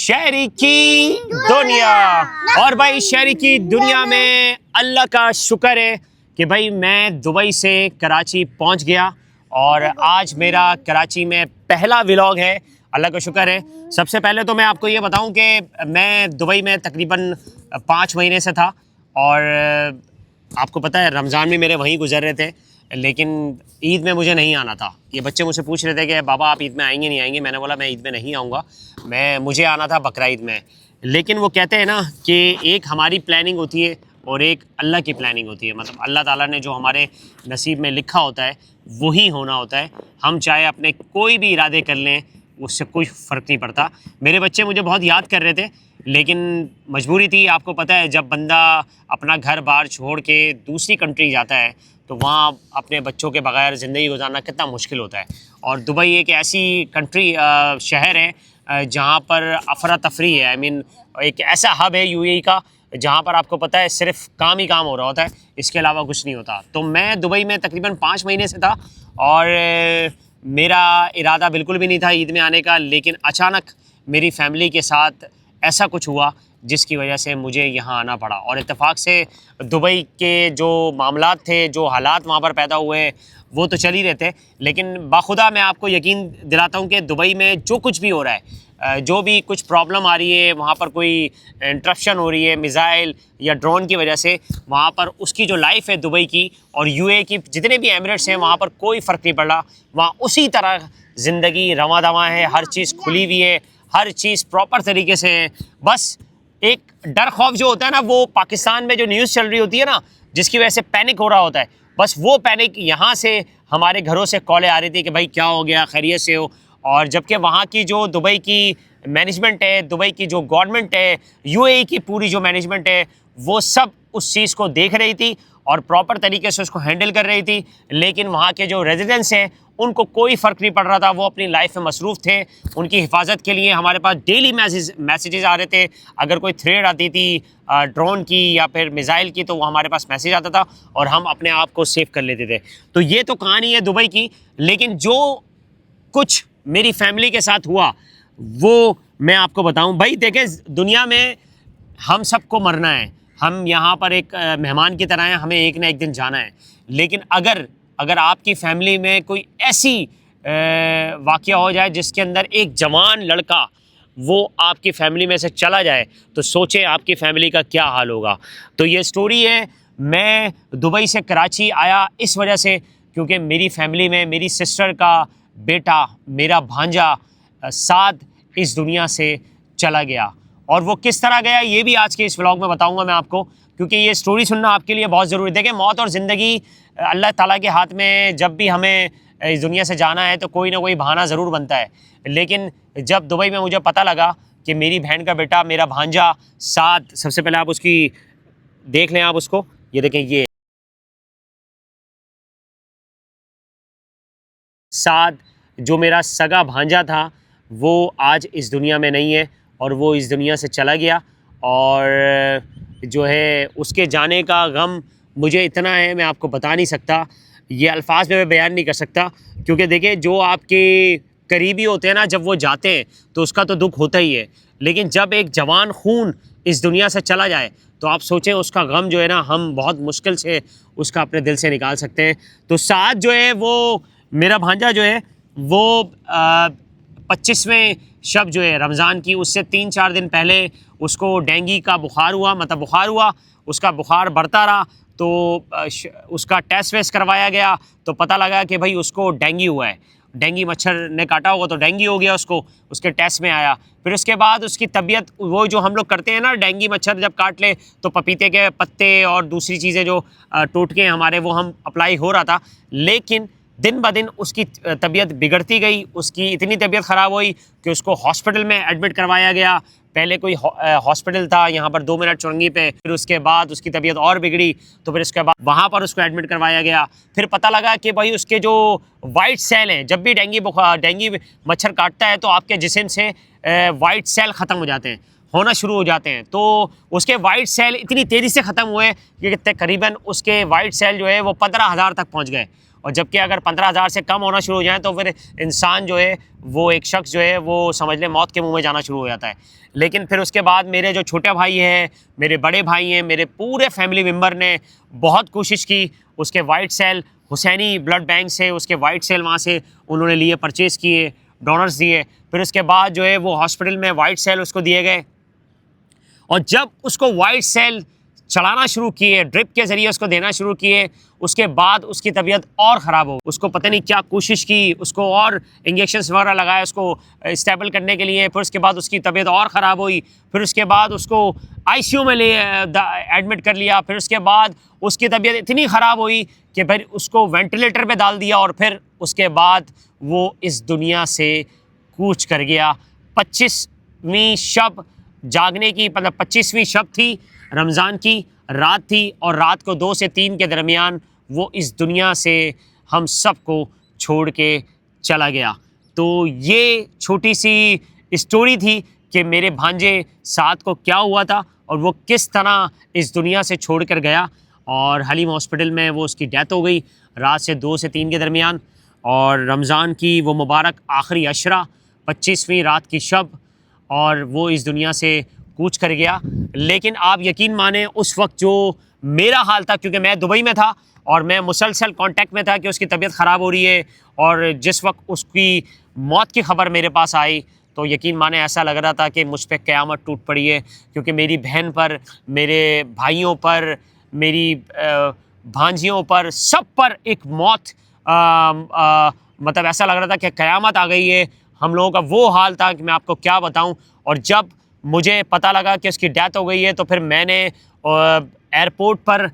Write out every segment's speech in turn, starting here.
शहरी की दुनिया। और भाई शहरी की दुनिया में अल्लाह का शुक्र है कि भाई मैं दुबई से कराची पहुंच गया और आज मेरा कराची में पहला व्लॉग है। अल्लाह का शुक्र है। सबसे पहले तो मैं आपको ये बताऊं कि मैं दुबई में तकरीबन 5 महीने से था और आपको पता है रमज़ान में मेरे वहीं गुजर रहे थे, लेकिन ईद में मुझे नहीं आना था। ये बच्चे मुझसे पूछ रहे थे कि बाबा आप ईद में आएंगे नहीं आएंगे। मैंने बोला मैं ईद में नहीं आऊँगा, मुझे आना था बकरा ईद में। लेकिन वो कहते हैं ना कि एक हमारी प्लानिंग होती है और एक अल्लाह की प्लानिंग होती है। मतलब अल्लाह ताला ने जो हमारे नसीब में लिखा होता है वही होना होता है। हम चाहे अपने कोई भी इरादे कर लें, उससे कोई फ़र्क नहीं पड़ता। मेरे बच्चे मुझे बहुत याद कर रहे थे, लेकिन मजबूरी थी। आपको पता है जब बंदा अपना घर बार छोड़ के दूसरी कंट्री जाता है तो वहाँ अपने बच्चों के बगैर ज़िंदगी गुजारना कितना मुश्किल होता है। और दुबई एक ऐसी कंट्री शहर है जहाँ पर अफरा तफरी है। आई मीन एक ऐसा हब है यूएई का जहाँ पर आपको पता है सिर्फ काम ही काम हो रहा होता है, इसके अलावा कुछ नहीं होता। तो मैं दुबई में तकरीबन 5 महीने से था और मेरा इरादा बिल्कुल भी नहीं था ईद में आने का, लेकिन अचानक मेरी फैमिली के साथ ऐसा कुछ हुआ जिसकी वजह से मुझे यहाँ आना पड़ा। और इत्तेफाक से दुबई के जो मामलात थे, जो हालात वहाँ पर पैदा हुए वो तो चल ही रहे थे, लेकिन बाखुदा मैं आपको यकीन दिलाता हूँ कि दुबई में जो कुछ भी हो रहा है, जो भी कुछ प्रॉब्लम आ रही है, वहाँ पर कोई इंटरप्शन हो रही है मिज़ाइल या ड्रोन की वजह से, वहाँ पर उसकी जो लाइफ है दुबई की और यूएई की जितने भी एमिरेट्स हैं वहाँ पर कोई फ़र्क नहीं पड़ रहा। वहाँ उसी तरह ज़िंदगी रवां दवां है, हर चीज़ खुली हुई है, हर चीज़ प्रॉपर तरीके से है। बस एक डर खौफ जो होता है ना, वो पाकिस्तान में जो न्यूज़ चल रही होती है ना जिसकी वजह से पैनिक हो रहा होता है, बस वो पैनिक यहाँ से हमारे घरों से कॉलें आ रही थी कि भाई क्या हो गया, खैरियत से हो। और जबकि वहाँ की जो दुबई की मैनेजमेंट है, दुबई की जो गवर्नमेंट है, यूएई की पूरी जो मैनेजमेंट है, वो सब उस चीज़ को देख रही थी और प्रॉपर तरीके से उसको हैंडल कर रही थी। लेकिन वहाँ के जो रेजिडेंट्स हैं उनको कोई फ़र्क नहीं पड़ रहा था, वो अपनी लाइफ में मसरूफ़ थे। उनकी हिफाजत के लिए हमारे पास डेली मैसेजेस आ रहे थे। अगर कोई थ्रेड आती थी ड्रोन की या फिर मिज़ाइल की तो वो हमारे पास मैसेज आता था और हम अपने आप को सेव कर लेते थे। तो ये तो कहानी है दुबई की, लेकिन जो कुछ मेरी फैमिली के साथ हुआ वो मैं आपको बताऊं। भाई देखें, दुनिया में हम सबको मरना है, हम यहाँ पर एक मेहमान की तरह हैं, हमें एक ना एक दिन जाना है। लेकिन अगर आपकी फैमिली में कोई ऐसी वाक़या हो जाए जिसके अंदर एक जवान लड़का वो आपकी फैमिली में से चला जाए तो सोचें आपकी फैमिली का क्या हाल होगा। तो ये स्टोरी है। मैं दुबई से कराची आया इस वजह से क्योंकि मेरी फैमिली में मेरी सिस्टर का बेटा, मेरा भांजा साद इस दुनिया से चला गया। और वो किस तरह गया ये भी आज के इस व्लॉग में बताऊंगा मैं आपको, क्योंकि ये स्टोरी सुनना आपके लिए बहुत ज़रूरी है। देखें, मौत और ज़िंदगी अल्लाह ताला के हाथ में। जब भी हमें इस दुनिया से जाना है तो कोई ना कोई बहाना ज़रूर बनता है। लेकिन जब दुबई में मुझे पता लगा कि मेरी बहन का बेटा, मेरा भांजा साद, सबसे पहले आप उसकी देख लें, आप उसको ये देखें, ये साद जो मेरा सगा भांजा था वो आज इस दुनिया में नहीं है और वो इस दुनिया से चला गया। और जो है उसके जाने का गम मुझे इतना है, मैं आपको बता नहीं सकता, ये अल्फाज में मैं बयान नहीं कर सकता। क्योंकि देखिए, जो आपके करीबी होते हैं ना, जब वो जाते हैं तो उसका तो दुख होता ही है, लेकिन जब एक जवान खून इस दुनिया से चला जाए तो आप सोचें उसका गम जो है ना, हम बहुत मुश्किल से उसका अपने दिल से निकाल सकते हैं। तो साथ जो है वो मेरा भांजा जो है वो 25वें शब जो है रमज़ान की, उससे 3-4 दिन पहले उसको डेंगू का बुखार हुआ। मतलब बुखार हुआ, उसका बुखार बढ़ता रहा तो उसका टेस्ट वेस्ट करवाया गया तो पता लगा कि भाई उसको डेंगू हुआ है। डेंगू मच्छर ने काटा होगा तो डेंगू हो गया उसको, उसके टेस्ट में आया। फिर उसके बाद उसकी तबीयत, वो जो हम लोग करते हैं ना, डेंगू मच्छर जब काट ले तो पपीते के पत्ते और दूसरी चीज़ें जो टोटके हमारे, वो हम अप्लाई हो रहा था। लेकिन दिन ब दिन उसकी तबीयत बिगड़ती गई, उसकी इतनी तबीयत ख़राब हुई कि उसको हॉस्पिटल में एडमिट करवाया गया। पहले कोई हॉस्पिटल था यहाँ पर 2 मिनट चुरंगी पे, फिर उसके बाद उसकी तबीयत और बिगड़ी तो फिर उसके बाद वहाँ पर उसको एडमिट करवाया गया। फिर पता लगा कि भाई उसके जो वाइट सेल हैं, जब भी डेंगू मच्छर काटता है तो आपके जिस्म से वाइट सेल ख़त्म हो जाते हैं, होना शुरू हो जाते हैं। तो उसके वाइट सेल इतनी तेज़ी से ख़त्म हुए कि तकरीबन उसके वाइट सेल जो है वो 15,000 तक पहुँच गए। और जबकि अगर 15,000 से कम होना शुरू हो जाए तो फिर इंसान जो है वो एक शख्स जो है वो समझ लें मौत के मुंह में जाना शुरू हो जाता है। लेकिन फिर उसके बाद मेरे जो छोटे भाई हैं, मेरे बड़े भाई हैं, मेरे पूरे फैमिली मेम्बर ने बहुत कोशिश की। उसके white cell Husaini blood bank से उसके वाइट सेल वहाँ से उन्होंने लिए, परचेज़ किए, डोनर्स दिए। फिर उसके बाद जो है वो हॉस्पिटल में वाइट सेल उसको दिए गए, और जब उसको वाइट सेल चलाना शुरू किए, ड्रिप के ज़रिए उसको देना शुरू किए, उसके बाद उसकी तबीयत और ख़राब हो। उसको पता नहीं क्या कोशिश की, उसको और इंजेक्शंस वगैरह लगाए उसको स्टेबल करने के लिए। फिर उसके बाद उसकी तबीयत और ख़राब हुई। फिर उसके बाद उसको आईसीयू में ले एडमिट कर लिया। फिर उसके बाद उसकी तबीयत इतनी ख़राब हुई कि फिर उसको वेंटिलेटर पे डाल दिया, और फिर उसके बाद वो इस दुनिया से कूच कर गया। 25वीं शब जागने की, मतलब 25वीं शब थी, रमज़ान की रात थी, और रात को 2 से 3 के दरमियान वो इस दुनिया से हम सबको छोड़ के चला गया। तो ये छोटी सी स्टोरी थी कि मेरे भांजे साद को क्या हुआ था और वो किस तरह इस दुनिया से छोड़ कर गया। और हलीम हॉस्पिटल में वो उसकी डेथ हो गई रात से 2 से 3 के दरमियान। और रमज़ान की वो मुबारक आखिरी अशरा, 25वीं रात की शब, और वो इस दुनिया से कूच कर गया। लेकिन आप यकीन माने उस वक्त जो मेरा हाल था, क्योंकि मैं दुबई में था और मैं मुसलसल कांटेक्ट में था कि उसकी तबीयत ख़राब हो रही है, और जिस वक्त उसकी मौत की ख़बर मेरे पास आई तो यकीन माने ऐसा लग रहा था कि मुझ पर क़यामत टूट पड़ी है। क्योंकि मेरी बहन पर, मेरे भाइयों पर, मेरी भांजियों पर, सब पर एक मौत मतलब ऐसा लग रहा था कि क़यामत आ गई है। हम लोगों का वो हाल था कि मैं आपको क्या बताऊं। और जब मुझे पता लगा कि उसकी डेथ हो गई है तो फिर मैंने एयरपोर्ट पर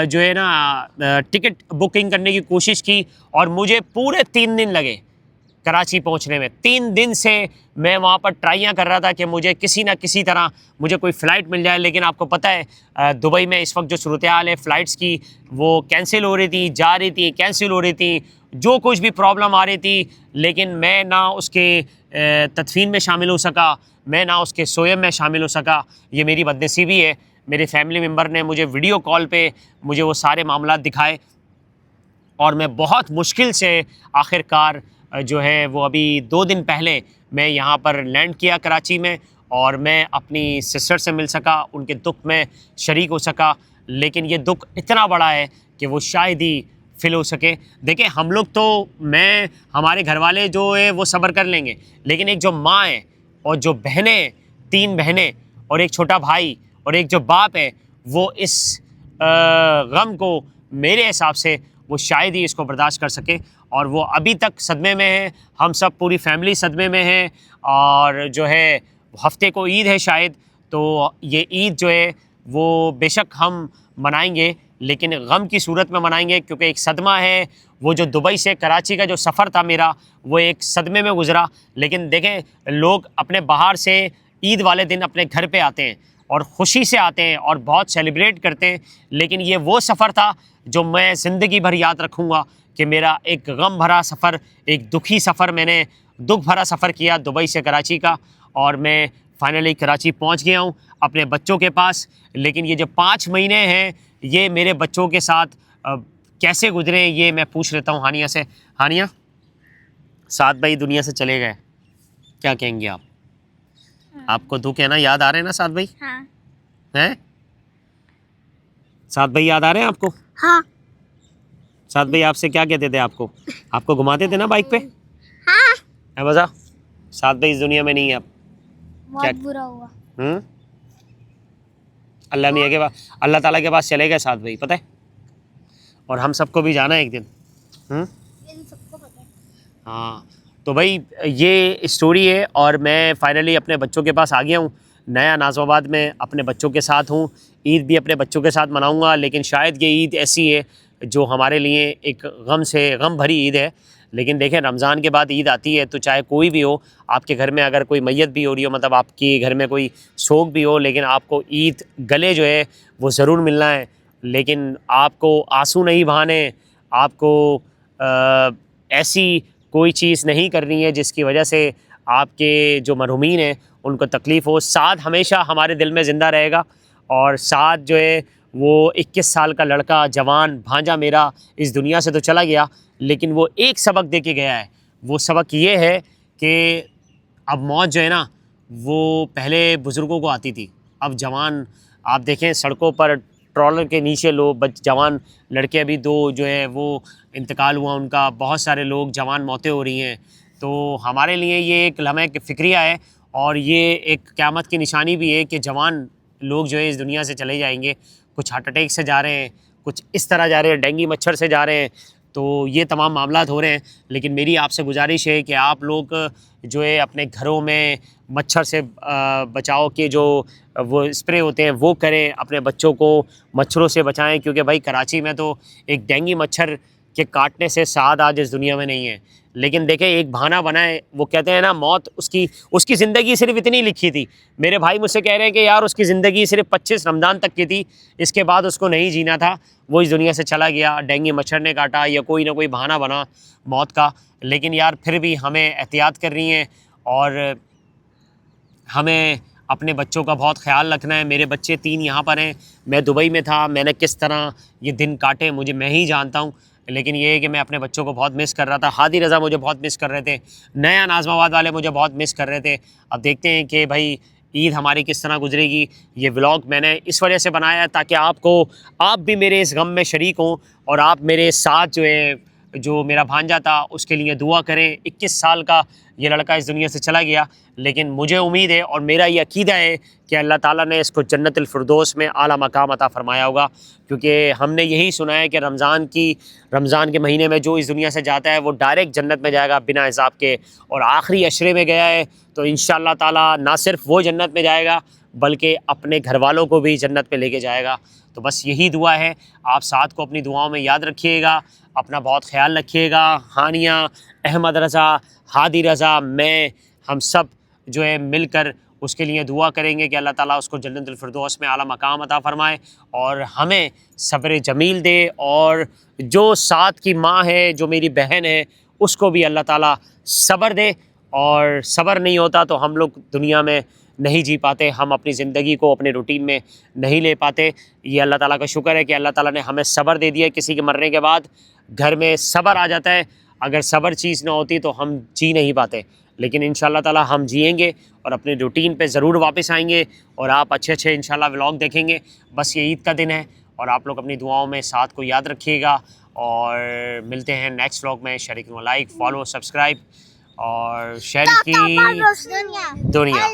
जो है ना टिकट बुकिंग करने की कोशिश की, और मुझे पूरे 3 दिन लगे कराची पहुंचने में। 3 दिन से मैं वहाँ पर ट्राइयाँ कर रहा था कि मुझे किसी ना किसी तरह मुझे कोई फ़्लाइट मिल जाए। लेकिन आपको पता है दुबई में इस वक्त जो सूरत हाल है फ़्लाइट्स की, वो कैंसिल हो रही थी, जा रही थी, कैंसिल हो रही थी, जो कुछ भी प्रॉब्लम आ रही थी। लेकिन मैं ना उसके तदफीन में शामिल हो सका, मैं ना उसके सोयम में शामिल हो सका। ये मेरी बदनसीबी है। मेरे फैमिली मेम्बर ने मुझे वीडियो कॉल पे मुझे वो सारे मामलात दिखाए, और मैं बहुत मुश्किल से आखिरकार जो है वो अभी 2 दिन पहले मैं यहाँ पर लैंड किया कराची में, और मैं अपनी सिस्टर से मिल सका, उनके दुख में शरीक हो सका। लेकिन ये दुख इतना बड़ा है कि वो शायद ही फिल हो सके। देखिए हम लोग तो, मैं, हमारे घर वाले जो है वो सब्र कर लेंगे, लेकिन एक जो माँ है और जो बहनें, 3 बहनें और एक छोटा भाई और एक जो बाप है, वो इस गम को मेरे हिसाब से वो शायद ही इसको बर्दाश्त कर सके। और वो अभी तक सदमे में है, हम सब पूरी फैमिली सदमे में है। और जो है हफ्ते को ईद है शायद, तो ये ईद जो है वो बेशक हम मनाएंगे, लेकिन गम की सूरत में मनाएंगे, क्योंकि एक सदमा है। वो जो दुबई से कराची का जो सफ़र था मेरा, वो एक सदमे में गुज़रा। लेकिन देखें, लोग अपने बाहर से ईद वाले दिन अपने घर पे आते हैं और ख़ुशी से आते हैं और बहुत सेलिब्रेट करते हैं। लेकिन ये वो सफ़र था जो मैं ज़िंदगी भर याद रखूँगा कि मेरा एक गम भरा सफ़र, एक दुखी सफ़र, मैंने दुख भरा सफ़र किया दुबई से कराची का। और मैं फाइनली कराची पहुंच गया हूं अपने बच्चों के पास। लेकिन ये जो 5 महीने हैं, ये मेरे बच्चों के साथ कैसे गुजरे, ये मैं पूछ लेता हूं हानिया से। हानिया, साद भाई दुनिया से चले गए, क्या कहेंगे आप? हाँ। आपको दुख है ना, याद आ रहे हैं ना साद भाई? हाँ। हैं? साद भाई याद आ रहे हैं आपको? हाँ। साद भाई आपसे क्या कहते थे आपको? आपको घुमाते थे ना बाइक पे? हाँ। है मजा? साद भाई इस दुनिया में नहीं है अब। बहुत बुरा हुआ। अल्लाह मियां के पास, अल्लाह ताला के पास चले गए साद भाई, पता है? और हम सबको भी जाना है एक दिन। सबको पता है। हाँ, तो भाई ये स्टोरी है। और मैं फाइनली अपने बच्चों के पास आ गया हूँ, नया नाज़िमाबाद में अपने बच्चों के साथ हूँ। ईद भी अपने बच्चों के साथ मनाऊँगा, लेकिन शायद ये ईद ऐसी है जो हमारे लिए एक गम भरी ईद है। लेकिन देखें, रमज़ान के बाद ईद आती है, तो चाहे कोई भी हो, आपके घर में अगर कोई मैयत भी हो रही हो, मतलब आपके घर में कोई सोग भी हो, लेकिन आपको ईद गले जो है वो ज़रूर मिलना है। लेकिन आपको आंसू नहीं बहाने, आपको ऐसी कोई चीज़ नहीं करनी है जिसकी वजह से आपके जो मरहूमीन हैं उनको तकलीफ़ हो। साद हमेशा हमारे दिल में ज़िंदा रहेगा। और साद जो है वो 21 साल का लड़का, जवान भांजा मेरा इस दुनिया से तो चला गया, लेकिन वो एक सबक दे के गया है। वो सबक ये है कि अब मौत जो है ना, वो पहले बुज़ुर्गों को आती थी, अब जवान आप देखें सड़कों पर ट्रॉलर के नीचे लोग जवान लड़के, अभी 2 जो है वो इंतकाल हुआ उनका, बहुत सारे लोग जवान मौतें हो रही हैं। तो हमारे लिए ये एक लम्हे फ़िक्रिया है और ये एक क़यामत की निशानी भी है कि जवान लोग जो है इस दुनिया से चले जाएंगे। कुछ हार्ट अटैक से जा रहे हैं, कुछ इस तरह जा रहे हैं, डेंगू मच्छर से जा रहे हैं। तो ये तमाम मामलात हो रहे हैं। लेकिन मेरी आपसे गुजारिश है कि आप लोग जो है अपने घरों में मच्छर से बचाव के जो वो स्प्रे होते हैं वो करें, अपने बच्चों को मच्छरों से बचाएं, क्योंकि भाई कराची में तो एक डेंगू मच्छर के काटने से साद आज इस दुनिया में नहीं है। लेकिन देखें एक बहाना बनाए, वो कहते हैं ना मौत उसकी ज़िंदगी सिर्फ इतनी लिखी थी। मेरे भाई मुझसे कह रहे हैं कि यार उसकी ज़िंदगी सिर्फ 25 रमज़ान तक की थी, इसके बाद उसको नहीं जीना था, वो इस दुनिया से चला गया, डेंगू मच्छर ने काटा या कोई ना कोई बहाना बना मौत का। लेकिन यार फिर भी हमें एहतियात करनी है और हमें अपने बच्चों का बहुत ख्याल रखना है। मेरे बच्चे 3 यहाँ पर हैं, मैं दुबई में था, मैंने किस तरह ये दिन काटे मैं ही जानता हूँ। लेकिन ये है कि मैं अपने बच्चों को बहुत मिस कर रहा था। हादी रज़ा मुझे बहुत मिस कर रहे थे, नया नाज़माबाद वाले मुझे बहुत मिस कर रहे थे। अब देखते हैं कि भाई ईद हमारी किस तरह गुजरेगी। ये व्लॉग मैंने इस वजह से बनाया है ताकि आप भी मेरे इस गम में शरीक हों और आप मेरे साथ जो मेरा भांजा था उसके लिए दुआ करें। 21 साल का ये लड़का इस दुनिया से चला गया, लेकिन मुझे उम्मीद है और मेरा ये अकीदा है कि अल्लाह ताला ने इसको जन्नतुल फिरदौस में आला मकाम अता फ़रमाया होगा, क्योंकि हमने यही सुना है कि रमज़ान के महीने में जो इस दुनिया से जाता है वो डायरेक्ट जन्नत में जाएगा बिना हिसाब के, और आखिरी अशरे में गया है तो इंशाअल्लाह ताला ना सिर्फ वो जन्नत में जाएगा बल्कि अपने घर वालों को भी जन्नत में लेके जाएगा। तो बस यही दुआ है, आप साथ को अपनी दुआओं में याद रखिएगा, अपना बहुत ख्याल रखिएगा। हानिया, अहमद रज़ा, हादी रज़ा, मैं, हम सब जो है मिलकर उसके लिए दुआ करेंगे कि अल्लाह ताला उसको जन्नतुल फिरदौस में आला मकाम अता फ़रमाए और हमें सब्र जमील दे, और जो साथ की माँ है, जो मेरी बहन है, उसको भी अल्लाह ताला सब्र दे। और सब्र नहीं होता तो हम लोग दुनिया में नहीं जी पाते, हम अपनी ज़िंदगी को अपने रूटीन में नहीं ले पाते। ये अल्लाह ताला का शुक्र है कि अल्लाह ताला ने हमें सब्र दे दिया। किसी के मरने के बाद घर में सब्र आ जाता है, अगर सब्र चीज़ ना होती तो हम जी नहीं पाते। लेकिन इंशाअल्लाह ताला हम जिएंगे और अपने रूटीन पे ज़रूर वापस आएंगे और आप अच्छे इंशाअल्लाह व्लॉग देखेंगे। बस ये ईद का दिन है और आप लोग अपनी दुआओं में साथ को याद रखिएगा और मिलते हैं नेक्स्ट व्लॉग में। शेयर करो, लाइक, फॉलो, सब्सक्राइब और शेयर की दुनिया।